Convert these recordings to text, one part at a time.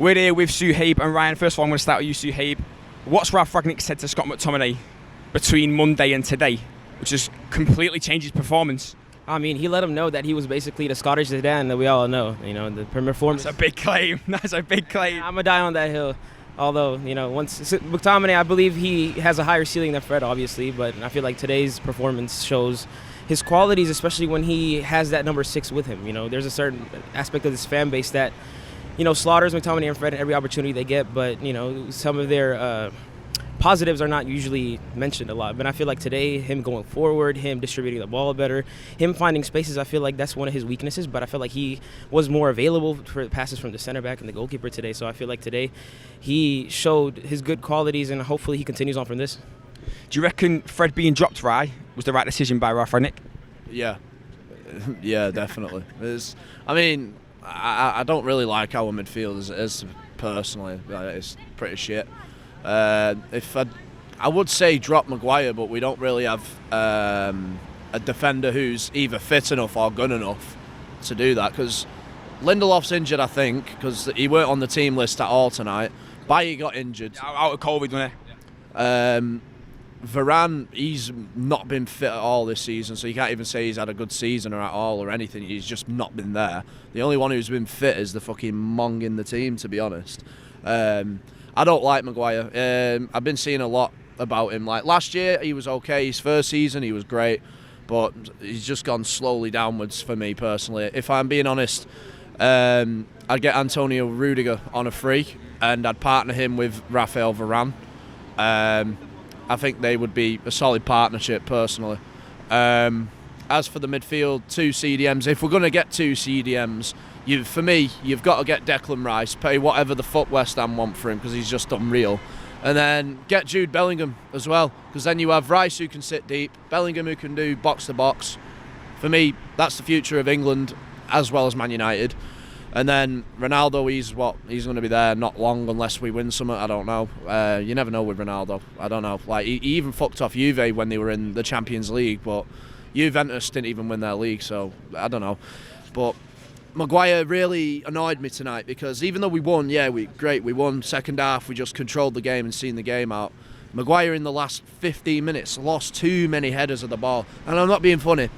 We're here with Suhaib and Ryan. First of all, I'm going to start with you, Suhaib. What's Ralph Rangnick said to Scott McTominay between Monday and today, which has completely changed his performance? I mean, he let him know that he was basically the Scottish Zidane that we all know. You know, the performance. That's a big claim. That's a big claim. I'm going to die on that hill. Although, you know, once McTominay, I believe he has a higher ceiling than Fred, obviously, but I feel like today's performance shows his qualities, especially when he has that number 6 with him. You know, there's a certain aspect of this fan base that, you know, slaughters McTominay and Fred in every opportunity they get, but, you know, some of their positives are not usually mentioned a lot. But I feel like today, him going forward, him distributing the ball better, him finding spaces, I feel like that's one of his weaknesses. But I feel like he was more available for passes from the center back and the goalkeeper today. So I feel like today he showed his good qualities, and hopefully he continues on from this. Do you reckon Fred being dropped, Rye, was the right decision by Ralph Rangnick? Yeah. Yeah, definitely. I don't really like our midfield as personally. It's pretty shit. If I would say drop Maguire, but we don't really have a defender who's either fit enough or good enough to do that, because Lindelof's injured, I think, because he weren't on the team list at all tonight. Bailly got injured. Out of COVID, wasn't he? Varane, he's not been fit at all this season, so you can't even say he's had a good season or at all or anything. He's just not been there. The only one who's been fit is the fucking Mong in the team, to be honest. I don't like Maguire. I've been seeing a lot about him. Like last year, he was okay. His first season, he was great, but he's just gone slowly downwards for me personally. If I'm being honest, I'd get Antonio Rudiger on a free, and I'd partner him with Raphael Varane. I think they would be a solid partnership personally. As for the midfield, 2 CDMs. If we're going to get 2 CDMs, for me, you've got to get Declan Rice, pay whatever the fuck West Ham want for him, because he's just unreal. And then get Jude Bellingham as well, because then you have Rice who can sit deep, Bellingham who can do box-to-box. For me, that's the future of England as well as Man United. And then Ronaldo, he's going to be there not long unless we win something. I don't know. You never know with Ronaldo. I don't know. Like he even fucked off Juve when they were in the Champions League, but Juventus didn't even win their league, so I don't know. But Maguire really annoyed me tonight, because even though we won, we won second half, we just controlled the game and seen the game out. Maguire in the last 15 minutes lost too many headers of the ball, and I'm not being funny.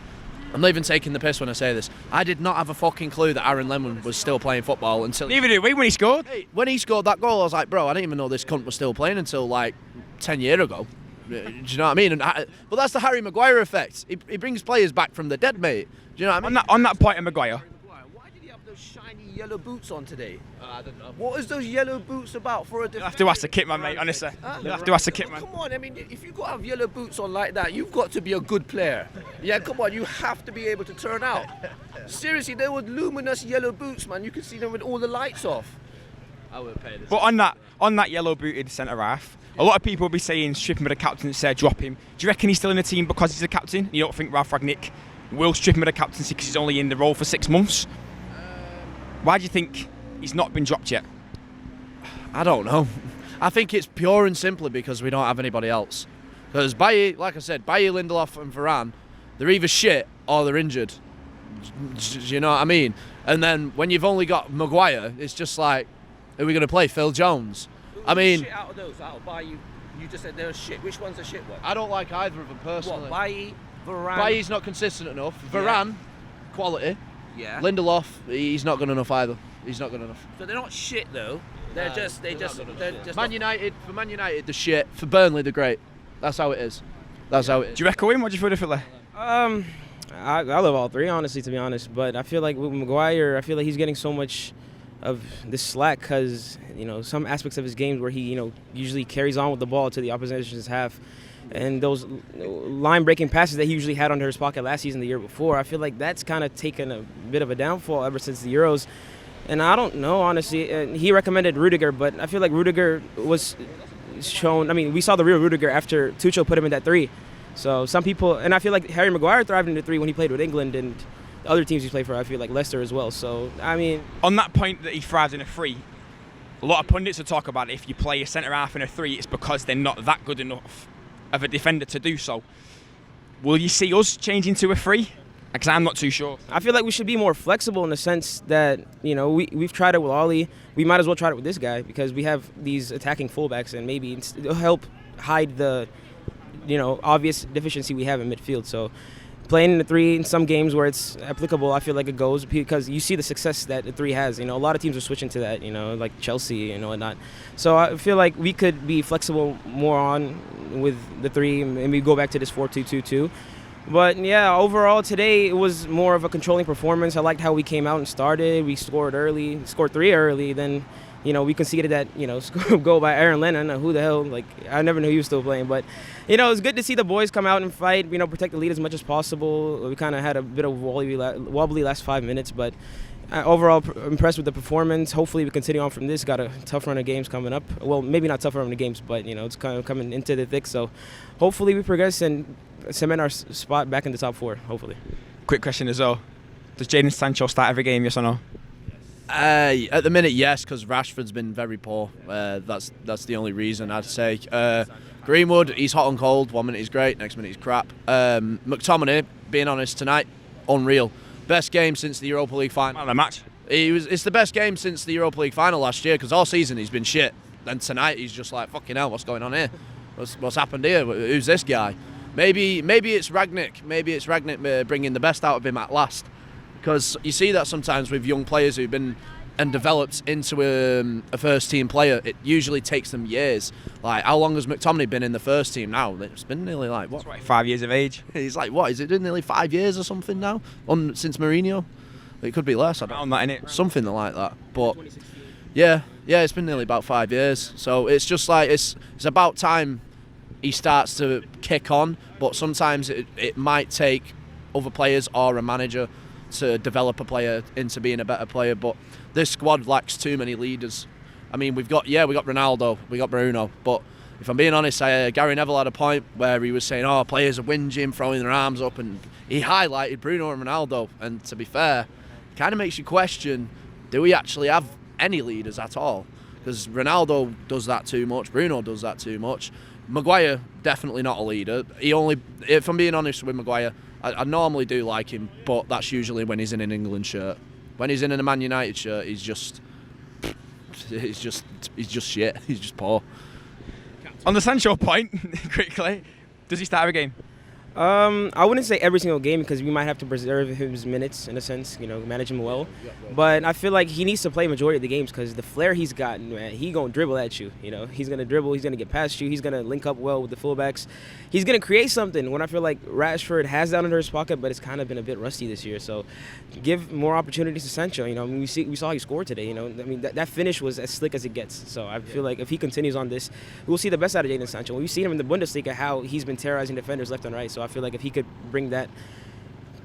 I'm not even taking the piss when I say this. I did not have a fucking clue that Aaron Lennon was still playing football until... Neither did we when he scored. Hey, when he scored that goal, I was like, bro, I didn't even know this cunt was still playing until like 10 years ago. Do you know what I mean? But that's the Harry Maguire effect. He brings players back from the dead, mate. Do you know what I mean? On that point of Maguire... Why did he have those shiny yellow boots on today? I don't know. What is those yellow boots about for a defender? You'll have to ask the kit man, mate, honestly. You'll have to ask the kit man. Come on, I mean, if you've got to have yellow boots on like that, you've got to be a good player. Yeah, come on, you have to be able to turn out. Seriously, they were luminous yellow boots, man. You could see them with all the lights off. I would pay this. But on that yellow-booted centre-half, a lot of people will be saying strip him of the captaincy, drop him. Do you reckon he's still in the team because he's the captain? You don't think Ralph Rangnick will strip him of the captaincy because he's only in the role for 6 months? Why do you think he's not been dropped yet? I don't know. I think it's pure and simply because we don't have anybody else. Because Bailly, like I said, Bailly, Lindelof and Varane, they're either shit or they're injured. Do you know what I mean? And then when you've only got Maguire, it's just like, are we going to play Phil Jones? I mean... Shit out of those, out of Bailly, you just said they're shit. Which one's a shit one? I don't like either of them personally. What, Bailly, Varane? Bailly's not consistent enough. Varane, quality. Yeah. Lindelof, he's not good enough either. He's not good enough. So they're not shit though. They're just Man United, for Man United, they're shit. For Burnley, they're great. That's how it is. That's how it is. Do you echo him, or do you feel differently? I love all 3, honestly, to be honest. But I feel like with Maguire, I feel like he's getting so much of this slack because, you know, some aspects of his games where he, you know, usually carries on with the ball to the opposition's half. And those line-breaking passes that he usually had under his pocket last season, the year before, I feel like that's kind of taken a bit of a downfall ever since the Euros. And I don't know, honestly. He recommended Rudiger, but I feel like Rudiger was shown... I mean, we saw the real Rudiger after Tuchel put him in that 3. So some people... And I feel like Harry Maguire thrived in the 3 when he played with England and other teams he played for, I feel like Leicester as well. So, I mean... On that point that he thrives in a 3, a lot of pundits will talk about if you play a centre-half in a 3, it's because they're not that good enough of a defender to do so. Will you see us changing to a 3? Because I'm not too sure. I feel like we should be more flexible in the sense that, we've tried it with Ollie. We might as well try it with this guy because we have these attacking fullbacks and maybe it'll help hide the, obvious deficiency we have in midfield. So playing in the 3 in some games where it's applicable, I feel like it goes because you see the success that the 3 has. A lot of teams are switching to that, like Chelsea and whatnot. So I feel like we could be flexible more on with the 3 and we go back to this 4-2-2-2. But, yeah, overall today it was more of a controlling performance. I liked how we came out and started. We scored early, scored 3 early. Then, we conceded that, goal by Aaron Lennon. Who the hell? I never knew he was still playing. But, it was good to see the boys come out and fight, protect the lead as much as possible. We kind of had a bit of wobbly last 5 minutes. But overall, impressed with the performance. Hopefully we continue on from this. Got a tough run of games coming up. Well, maybe not tough run of games, but, it's kind of coming into the thick. So hopefully we progress and cement our spot back in the top 4, hopefully. Quick question as well. Does Jadon Sancho start every game, yes or no? At the minute, yes, because Rashford's been very poor. That's the only reason I'd say. Greenwood, he's hot and cold. 1 minute he's great, next minute he's crap. McTominay, being honest, tonight, unreal. Best game since the Europa League final. Man of the match. It's the best game since the Europa League final last year because all season he's been shit. And tonight he's just like, fucking hell, what's going on here? What's happened here? Who's this guy? Maybe it's Ragnick. Maybe it's Ragnick bringing the best out of him at last. Because you see that sometimes with young players who've been and developed into a first team player, it usually takes them years. Like, how long has McTominay been in the first team now? It's been nearly like, what? 5 years of age. He's like, what? Is it nearly 5 years or something now? Since Mourinho? It could be less. I don't know. Something like that. But yeah, it's been nearly about 5 years. So it's just like, it's about time he starts to kick on, but sometimes it might take other players or a manager to develop a player into being a better player. But this squad lacks too many leaders. I mean, we got Ronaldo, we got Bruno, but if I'm being honest, Gary Neville had a point where he was saying, players are whinging, throwing their arms up, and he highlighted Bruno and Ronaldo. And to be fair, it kind of makes you question, do we actually have any leaders at all? Because Ronaldo does that too much, Bruno does that too much. Maguire, definitely not a leader. If I'm being honest with Maguire, I normally do like him, but that's usually when he's in an England shirt. When he's in a Man United shirt, he's just shit. He's just poor. On the Sancho point, quickly, does he start every game? I wouldn't say every single game because we might have to preserve his minutes in a sense, manage him well. But I feel like he needs to play majority of the games because the flair he's got, man, he gonna dribble at you. He's gonna dribble, he's gonna get past you, he's gonna link up well with the fullbacks. He's gonna create something. When I feel like Rashford has that under his pocket, but it's kind of been a bit rusty this year. So give more opportunities to Sancho. We saw he scored today. That finish was as slick as it gets. So I feel like if he continues on this, we'll see the best out of Jadon Sancho. We've seen him in the Bundesliga how he's been terrorizing defenders left and right. So I feel like if he could bring that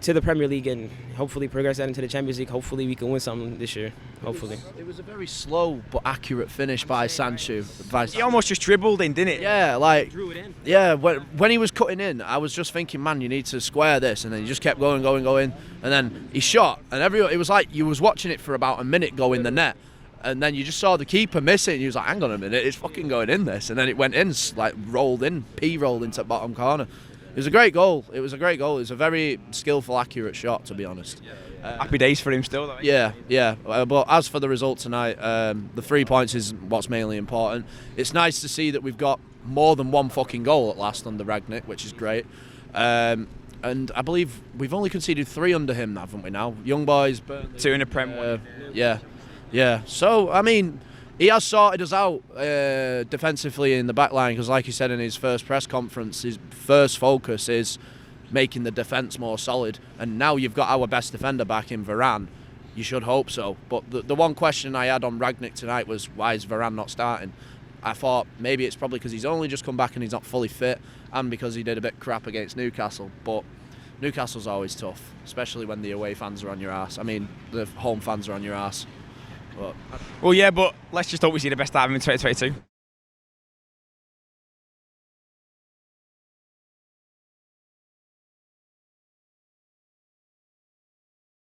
to the Premier League and hopefully progress that into the Champions League, hopefully we can win something this year. Hopefully. It was a very slow but accurate finish by Sancho. He almost just dribbled in, didn't it? Yeah, drew it in. Yeah, when he was cutting in, I was just thinking, man, you need to square this, and then he just kept going, and then he shot, and it was like you was watching it for about a minute go in the net. And then you just saw the keeper miss it, and you was like, hang on a minute, it's fucking going in this. And then it went in, rolled into the bottom corner. It was a great goal. It was a very skillful, accurate shot, to be honest. Happy days for him still, though. Yeah. But as for the result tonight, the 3 points is what's mainly important. It's nice to see that we've got more than one fucking goal at last under Ragnick, which is great. And I believe we've only conceded 3 under him, haven't we now? Young boys, Burnley, 2 in the Prem. Yeah. So, I mean, he has sorted us out defensively in the back line because, like he said in his first press conference, his first focus is making the defence more solid. And now you've got our best defender back in Varane. You should hope so. But the one question I had on Ragnick tonight was, why is Varane not starting? I thought maybe it's probably because he's only just come back and he's not fully fit, and because he did a bit crap against Newcastle. But Newcastle's always tough, especially when the away fans are on your arse. I mean, the home fans are on your arse. Well, yeah, but let's just hope we see the best out of him in 2022.